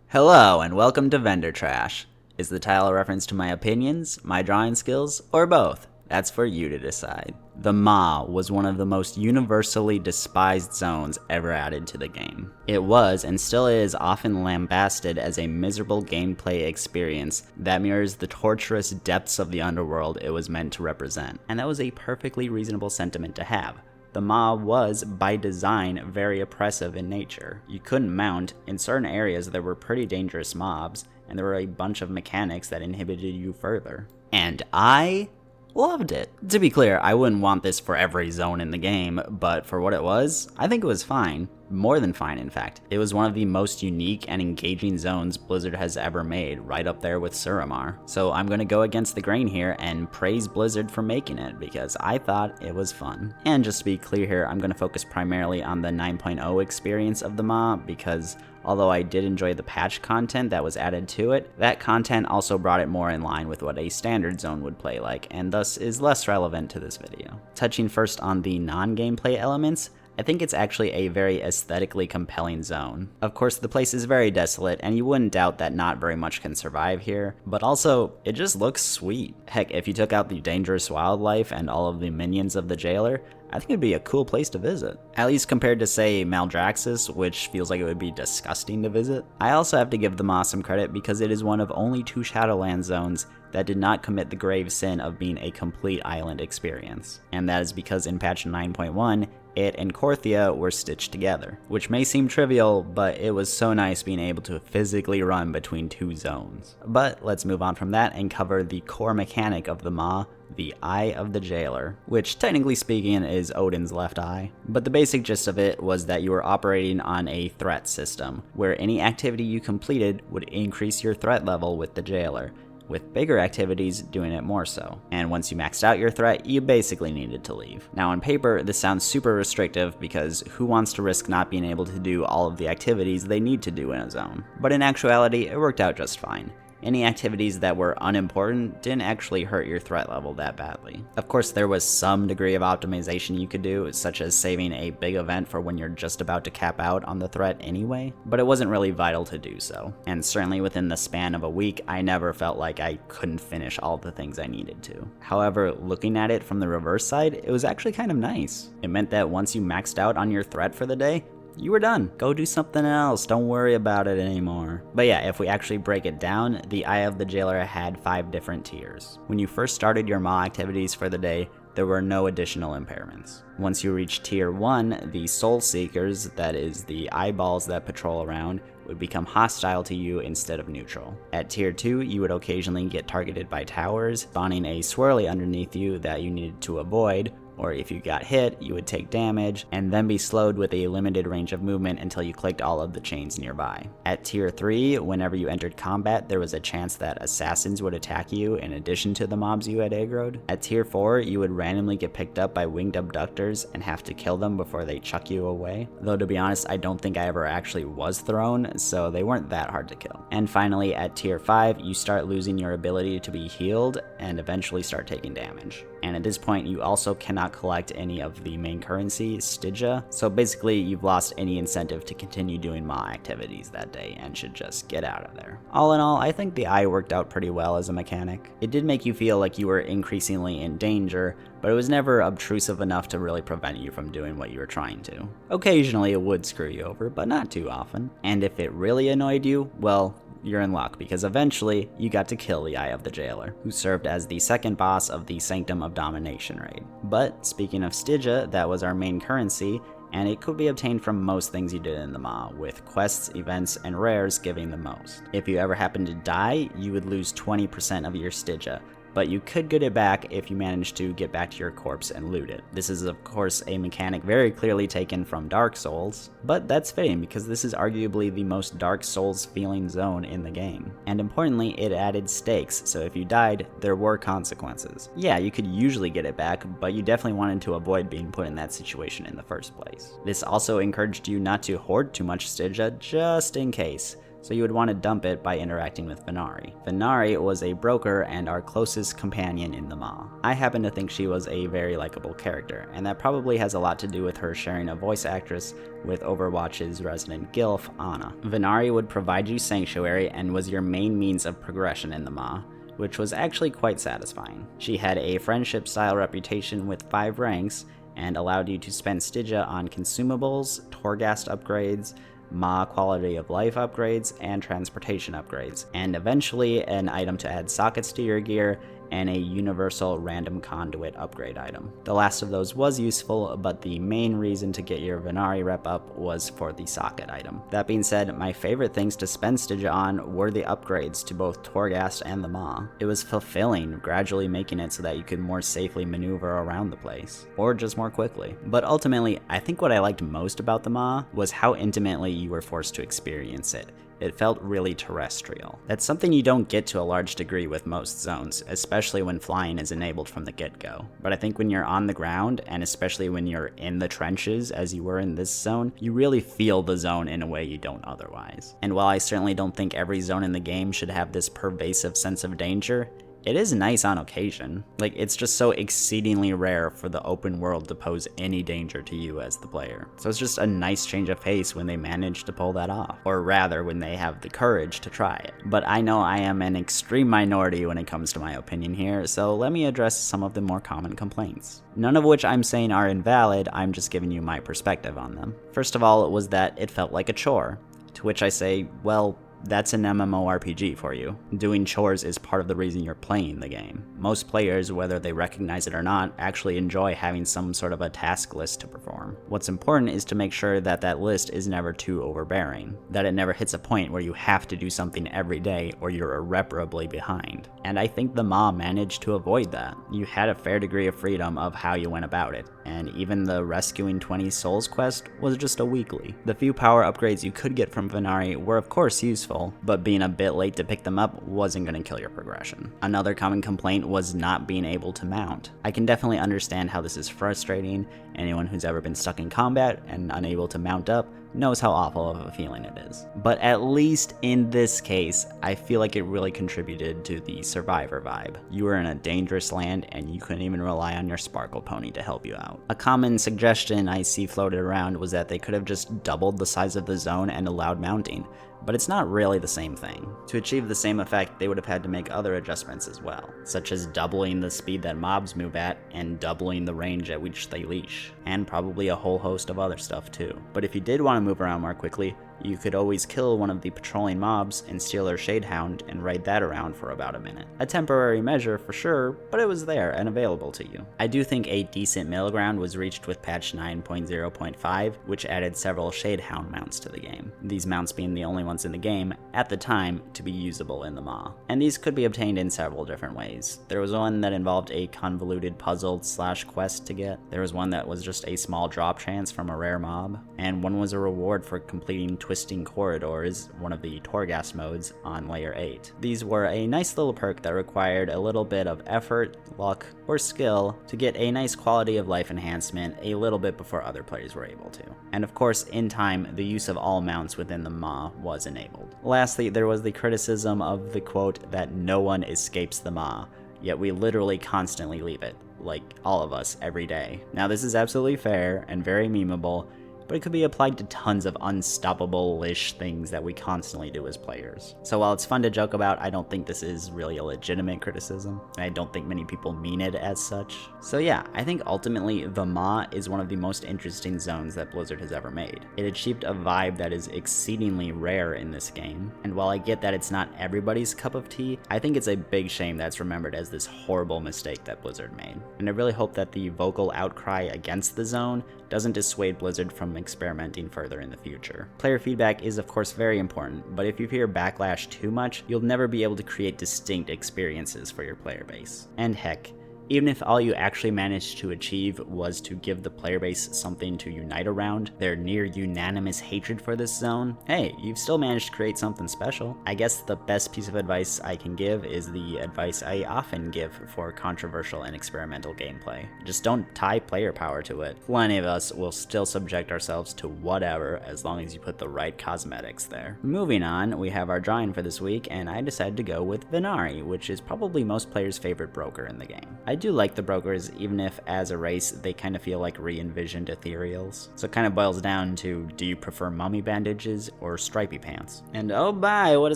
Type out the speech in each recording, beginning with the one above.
Hello and welcome to Vendor Trash. Is the title a reference to my opinions, my drawing skills, or both? That's for you to decide. The Maw was one of the most universally despised zones ever added to the game. It was, and still is, often lambasted as a miserable gameplay experience that mirrors the torturous depths of the underworld it was meant to represent. And that was a perfectly reasonable sentiment to have. The Maw was, by design, very oppressive in nature. You couldn't mount, in certain areas there were pretty dangerous mobs, and there were a bunch of mechanics that inhibited you further. And I loved it. To be clear, I wouldn't want this for every zone in the game, but for what it was, I think it was fine. More than fine, in fact. It was one of the most unique and engaging zones Blizzard has ever made, right up there with Suramar. So I'm gonna go against the grain here and praise Blizzard for making it, because I thought it was fun. And just to be clear here, I'm gonna focus primarily on the 9.0 experience of the Maw, because although I did enjoy the patch content that was added to it, that content also brought it more in line with what a standard zone would play like, and thus is less relevant to this video. Touching first on the non-gameplay elements, I think it's actually a very aesthetically compelling zone. Of course, the place is very desolate, and you wouldn't doubt that not very much can survive here, but also, it just looks sweet. Heck, if you took out the dangerous wildlife and all of the minions of the jailer, I think it'd be a cool place to visit. At least compared to, say, Maldraxxus, which feels like it would be disgusting to visit. I also have to give the Maw some credit because it is one of only 2 Shadowlands zones that did not commit the grave sin of being a complete island experience. And that is because in patch 9.1, it and Korthia were stitched together, which may seem trivial, but it was so nice being able to physically run between 2 zones. But let's move on from that and cover the core mechanic of the Maw, the Eye of the Jailer, which technically speaking is Odin's left eye. But the basic gist of it was that you were operating on a threat system, where any activity you completed would increase your threat level with the Jailer, with bigger activities doing it more so. And once you maxed out your threat, you basically needed to leave. Now on paper, this sounds super restrictive because who wants to risk not being able to do all of the activities they need to do in a zone? But in actuality, it worked out just fine. Any activities that were unimportant didn't actually hurt your threat level that badly. Of course, there was some degree of optimization you could do, such as saving a big event for when you're just about to cap out on the threat anyway, but it wasn't really vital to do so. And certainly within the span of a week, I never felt like I couldn't finish all the things I needed to. However, looking at it from the reverse side, it was actually kind of nice. It meant that once you maxed out on your threat for the day, you were done. Go do something else, don't worry about it anymore. But yeah, if we actually break it down, the Eye of the Jailer had 5 different tiers. When you first started your Maw activities for the day, there were no additional impairments. Once you reached tier 1, the Soul Seekers, that is the eyeballs that patrol around, would become hostile to you instead of neutral. At tier 2, you would occasionally get targeted by towers, spawning a swirly underneath you that you needed to avoid, or if you got hit, you would take damage, and then be slowed with a limited range of movement until you clicked all of the chains nearby. At tier 3, whenever you entered combat, there was a chance that assassins would attack you in addition to the mobs you had aggroed. At tier 4, you would randomly get picked up by winged abductors and have to kill them before they chuck you away. Though to be honest, I don't think I ever actually was thrown, so they weren't that hard to kill. And finally, at tier 5, you start losing your ability to be healed and eventually start taking damage. And at this point, you also cannot collect any of the main currency, Stygia, so basically you've lost any incentive to continue doing Maw activities that day and should just get out of there. All in all, I think the Eye worked out pretty well as a mechanic. It did make you feel like you were increasingly in danger, but it was never obtrusive enough to really prevent you from doing what you were trying to. Occasionally it would screw you over, but not too often. And if it really annoyed you, well, you're in luck, because eventually you got to kill the Eye of the Jailer, who served as the second boss of the Sanctum of Domination raid. But speaking of Stygia, that was our main currency, and it could be obtained from most things you did in the Maw, with quests, events, and rares giving the most. If you ever happened to die, you would lose 20% of your Stygia, but you could get it back if you managed to get back to your corpse and loot it. This is of course a mechanic very clearly taken from Dark Souls, but that's fitting because this is arguably the most Dark Souls feeling zone in the game. And importantly, it added stakes, so if you died, there were consequences. Yeah, you could usually get it back, but you definitely wanted to avoid being put in that situation in the first place. This also encouraged you not to hoard too much Stygia just in case, so you would want to dump it by interacting with Venari. Venari was a broker and our closest companion in the Maw. I happen to think she was a very likable character, and that probably has a lot to do with her sharing a voice actress with Overwatch's resident Gilf, Ana. Venari would provide you Sanctuary and was your main means of progression in the Maw, which was actually quite satisfying. She had a friendship-style reputation with 5 ranks, and allowed you to spend Stygia on consumables, Torghast upgrades, Maw quality of life upgrades, and transportation upgrades, and eventually an item to add sockets to your gear, and a universal random conduit upgrade item. The last of those was useful, but the main reason to get your Venari rep up was for the socket item. That being said, my favorite things to spend Stygia on were the upgrades to both Torghast and the Maw. It was fulfilling, gradually making it so that you could more safely maneuver around the place, or just more quickly. But ultimately, I think what I liked most about the Maw was how intimately you were forced to experience it. It felt really terrestrial. That's something you don't get to a large degree with most zones, especially when flying is enabled from the get-go. But I think when you're on the ground, and especially when you're in the trenches as you were in this zone, you really feel the zone in a way you don't otherwise. And while I certainly don't think every zone in the game should have this pervasive sense of danger, it is nice on occasion. Like, it's just so exceedingly rare for the open world to pose any danger to you as the player. So it's just a nice change of pace when they manage to pull that off. Or rather, when they have the courage to try it. But I know I am an extreme minority when it comes to my opinion here, so let me address some of the more common complaints. None of which I'm saying are invalid, I'm just giving you my perspective on them. First of all, it was that it felt like a chore. To which I say, well, that's an MMORPG for you. Doing chores is part of the reason you're playing the game. Most players, whether they recognize it or not, actually enjoy having some sort of a task list to perform. What's important is to make sure that that list is never too overbearing, that it never hits a point where you have to do something every day or you're irreparably behind. And I think the Maw managed to avoid that. You had a fair degree of freedom of how you went about it, and even the Rescuing 20 Souls quest was just a weekly. The few power upgrades you could get from Venari were of course useful, but being a bit late to pick them up wasn't going to kill your progression. Another common complaint was not being able to mount. I can definitely understand how this is frustrating. Anyone who's ever been stuck in combat and unable to mount up knows how awful of a feeling it is. But at least in this case, I feel like it really contributed to the survivor vibe. You were in a dangerous land and you couldn't even rely on your sparkle pony to help you out. A common suggestion I see floated around was that they could have just doubled the size of the zone and allowed mounting, but it's not really the same thing. To achieve the same effect, they would have had to make other adjustments as well, such as doubling the speed that mobs move at and doubling the range at which they leash, and probably a whole host of other stuff too. But if you did want to move around more quickly, you could always kill one of the patrolling mobs and steal their Shadehound and ride that around for about a minute. A temporary measure for sure, but it was there and available to you. I do think a decent middle ground was reached with patch 9.0.5, which added several Shadehound mounts to the game. These mounts being the only ones in the game, at the time, to be usable in the Maw. And these could be obtained in several different ways. There was one that involved a convoluted puzzle / quest to get. There was one that was just a small drop chance from a rare mob. And one was a reward for completing Twisting Corridors, one of the Torghast modes, on Layer 8. These were a nice little perk that required a little bit of effort, luck, or skill to get a nice quality of life enhancement a little bit before other players were able to. And of course, in time, the use of all mounts within the Maw was enabled. Lastly, there was the criticism of the quote that no one escapes the Maw, yet we literally constantly leave it, like all of us every day. Now this is absolutely fair and very memeable, but it could be applied to tons of unstoppable-ish things that we constantly do as players. So while it's fun to joke about, I don't think this is really a legitimate criticism, and I don't think many people mean it as such. So yeah, I think ultimately the Maw is one of the most interesting zones that Blizzard has ever made. It achieved a vibe that is exceedingly rare in this game, and while I get that it's not everybody's cup of tea, I think it's a big shame that's remembered as this horrible mistake that Blizzard made. And I really hope that the vocal outcry against the zone doesn't dissuade Blizzard from experimenting further in the future. Player feedback is of course very important, but if you hear backlash too much, you'll never be able to create distinct experiences for your player base. And heck, Even if all you actually managed to achieve was to give the player base something to unite around, their near unanimous hatred for this zone, hey, you've still managed to create something special. I guess the best piece of advice I can give is the advice I often give for controversial and experimental gameplay. Just don't tie player power to it. Plenty of us will still subject ourselves to whatever as long as you put the right cosmetics there. Moving on, we have our drawing for this week, and I decided to go with Venari, which is probably most players' favorite broker in the game. I do like the brokers, even if as a race they kind of feel like re-envisioned ethereals. So it kind of boils down to, do you prefer mummy bandages or stripy pants? And oh my, what a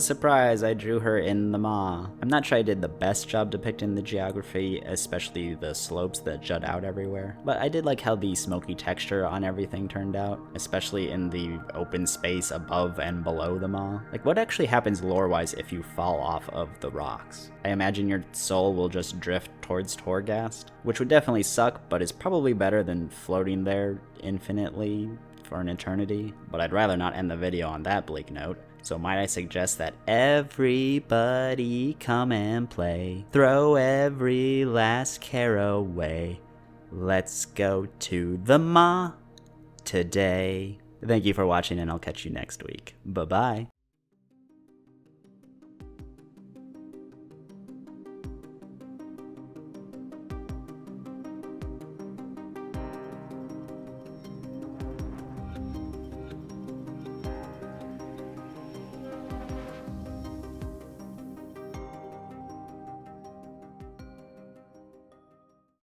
surprise, I drew her in the maw. I'm not sure I did the best job depicting the geography, especially the slopes that jut out everywhere, but I did like how the smoky texture on everything turned out, especially in the open space above and below the maw. Like, what actually happens lore-wise if you fall off of the rocks? I imagine your soul will just drift towards Torghast, which would definitely suck, but is probably better than floating there infinitely for an eternity. But I'd rather not end the video on that bleak note. So might I suggest that everybody come and play, throw every last care away. Let's go to the maw today. Thank you for watching, and I'll catch you next week. Bye-bye.